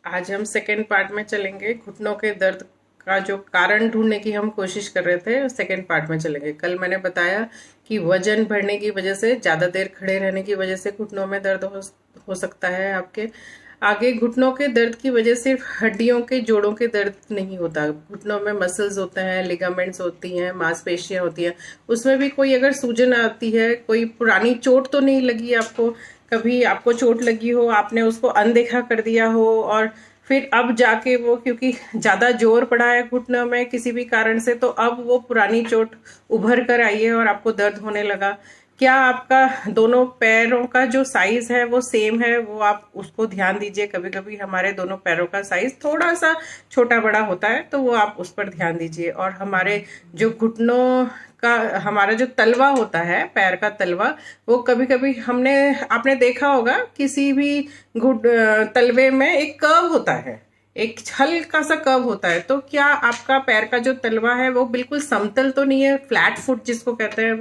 आज हम second part में चलेंगे। घुटनों के दर्द का जो कारण ढूंढने की हम कोशिश कर रहे थे, सेकेंड पार्ट में चलेंगे। कल मैंने बताया कि वजन बढ़ने की वजह से, ज्यादा देर खड़े रहने की वजह से घुटनों में दर्द हो सकता है आपके। आगे घुटनों के दर्द की वजह सिर्फ हड्डियों के जोड़ों के दर्द नहीं होता, घुटनों में मसल्स होते हैं, लिगामेंट्स होती हैं, मांसपेशियां होती हैं। उसमें भी कोई अगर सूजन आती है, कोई पुरानी चोट तो नहीं लगी आपको, कभी आपको चोट लगी हो, आपने उसको अनदेखा कर दिया हो और फिर अब जाके वो क्योंकि ज्यादा जोर पड़ा है घुटनों में किसी भी कारण से, तो अब वो पुरानी चोट उभर कर आई है और आपको दर्द होने लगा। क्या आपका दोनों पैरों का जो साइज है वो सेम है? वो आप उसको ध्यान दीजिए। कभी कभी हमारे दोनों पैरों का साइज थोड़ा सा छोटा बड़ा होता है, तो वो आप उस पर ध्यान दीजिए। और हमारे जो घुटनों का, हमारा जो तलवा होता है, पैर का तलवा, वो कभी कभी आपने देखा होगा किसी भी तलवे में एक कर्व होता है, एक हल्का सा कर्व होता है। तो क्या आपका पैर का जो तलवा है वो बिल्कुल समतल तो नहीं है? फ्लैट फुट जिसको कहते हैं,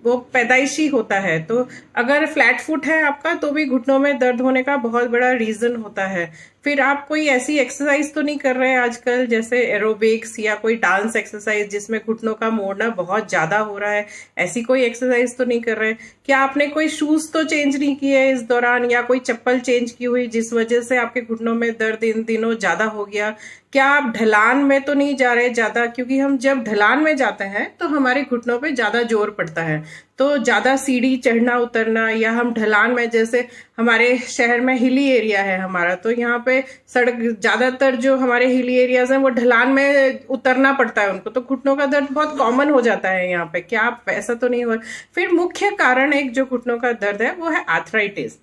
वो पैदाइशी होता है। तो अगर फ्लैट फुट है आपका, तो भी घुटनों में दर्द होने का बहुत बड़ा रीजन होता है। फिर आप कोई ऐसी एक्सरसाइज तो नहीं कर रहे हैं आजकल, जैसे एरोबिक्स या कोई डांस एक्सरसाइज जिसमें घुटनों का मोड़ना बहुत ज्यादा हो रहा है, ऐसी कोई एक्सरसाइज तो नहीं कर रहे? क्या आपने कोई शूज तो चेंज नहीं किए इस दौरान, या कोई चप्पल चेंज की हुई जिस वजह से आपके घुटनों में दर्द इन दिनों ज्यादा हो गया? क्या आप ढलान में तो नहीं जा रहे ज्यादा? क्योंकि हम जब ढलान में जाते हैं तो हमारे घुटनों पे ज्यादा जोर पड़ता है, तो ज्यादा सीढ़ी चढ़ना उतरना, या हम ढलान में, जैसे हमारे शहर में हिली एरिया है हमारा, तो यहाँ पे सड़क, ज्यादातर जो हमारे हिली एरियाज हैं वो ढलान में उतरना पड़ता है उनको, तो घुटनों का दर्द बहुत कॉमन हो जाता है यहाँ पे। क्या आप ऐसा तो नहीं हुआ? फिर मुख्य कारण एक जो घुटनों का दर्द है वो है आर्थराइटिस।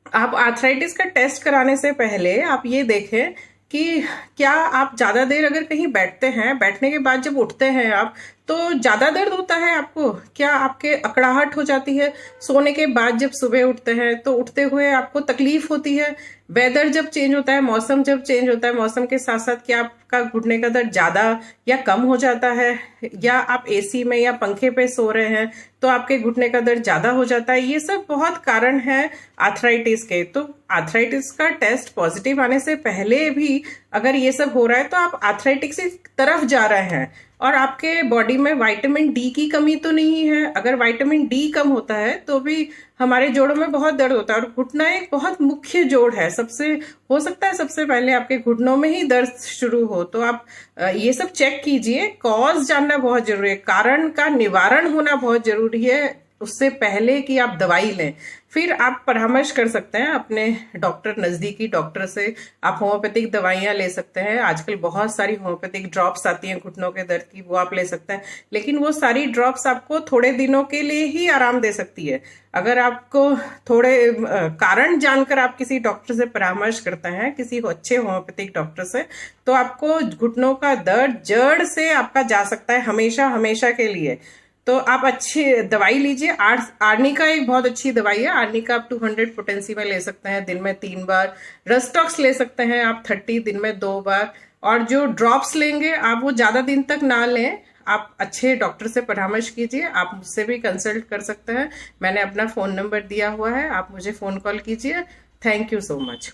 आप आर्थराइटिस का टेस्ट कराने से पहले आप ये देखें कि क्या आप ज्यादा देर अगर कहीं बैठते हैं, बैठने के बाद जब उठते हैं आप, तो ज्यादा दर्द होता है आपको? क्या आपके अकड़ाहट हो जाती है? सोने के बाद जब सुबह उठते हैं तो उठते हुए आपको तकलीफ होती है? वेदर जब चेंज होता है, मौसम जब चेंज होता है, मौसम के साथ साथ क्या आपका घुटने का दर्द ज्यादा या कम हो जाता है? या आप एसी में या पंखे पे सो रहे हैं तो आपके घुटने का दर्द ज्यादा हो जाता है? ये सब बहुत कारण है आर्थराइटिस के। तो आर्थराइटिस का टेस्ट पॉजिटिव आने से पहले भी अगर ये सब हो रहा है तो आप आर्थराइटिस की तरफ जा रहे हैं। और आपके बॉडी में विटामिन डी की कमी तो नहीं है? अगर विटामिन डी कम होता है तो भी हमारे जोड़ों में बहुत दर्द होता है। और घुटना एक बहुत मुख्य जोड़ है, सबसे हो सकता है सबसे पहले आपके घुटनों में ही दर्द शुरू हो। तो आप ये सब चेक कीजिए। कॉज जानना बहुत जरूरी है, कारण का निवारण होना बहुत जरूरी है उससे पहले कि आप दवाई लें। फिर आप परामर्श कर सकते हैं अपने डॉक्टर, नजदीकी डॉक्टर से। आप होम्योपैथिक दवाइयां ले सकते हैं। आजकल बहुत सारी होम्योपैथिक ड्रॉप्स आती हैं घुटनों के दर्द की, वो आप ले सकते हैं। लेकिन वो सारी ड्रॉप्स आपको थोड़े दिनों के लिए ही आराम दे सकती है। अगर आपको थोड़े कारण जानकर आप किसी डॉक्टर से परामर्श करते हैं, किसी अच्छे होम्योपैथिक डॉक्टर से, तो आपको घुटनों का दर्द जड़ से आपका जा सकता है हमेशा हमेशा के लिए। तो आप अच्छी दवाई लीजिए। आर्नी का एक बहुत अच्छी दवाई है, आर्नी का आप 200 पोटेंसी में ले सकते हैं दिन में 3 बार। रस्टॉक्स ले सकते हैं आप 30 दिन में 2 बार। और जो ड्रॉप्स लेंगे आप वो ज्यादा दिन तक ना लें, आप अच्छे डॉक्टर से परामर्श कीजिए। आप मुझसे भी कंसल्ट कर सकते हैं, मैंने अपना फोन नंबर दिया हुआ है, आप मुझे फोन कॉल कीजिए। Thank you so much.